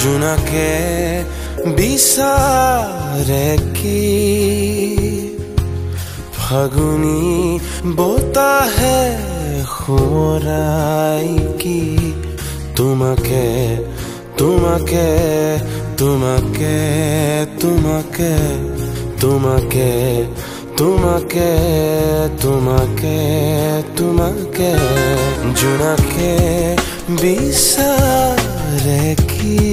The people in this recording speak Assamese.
জোনাকে বিচাৰে কি ফাগুনী বতাহে সোঁৱৰাই কি তোমাকে তোমাকে তোমাকে তোমাকে তোমাকে তোমাকে তোমাকে তোমাকে জোনাকে বিচাৰে কি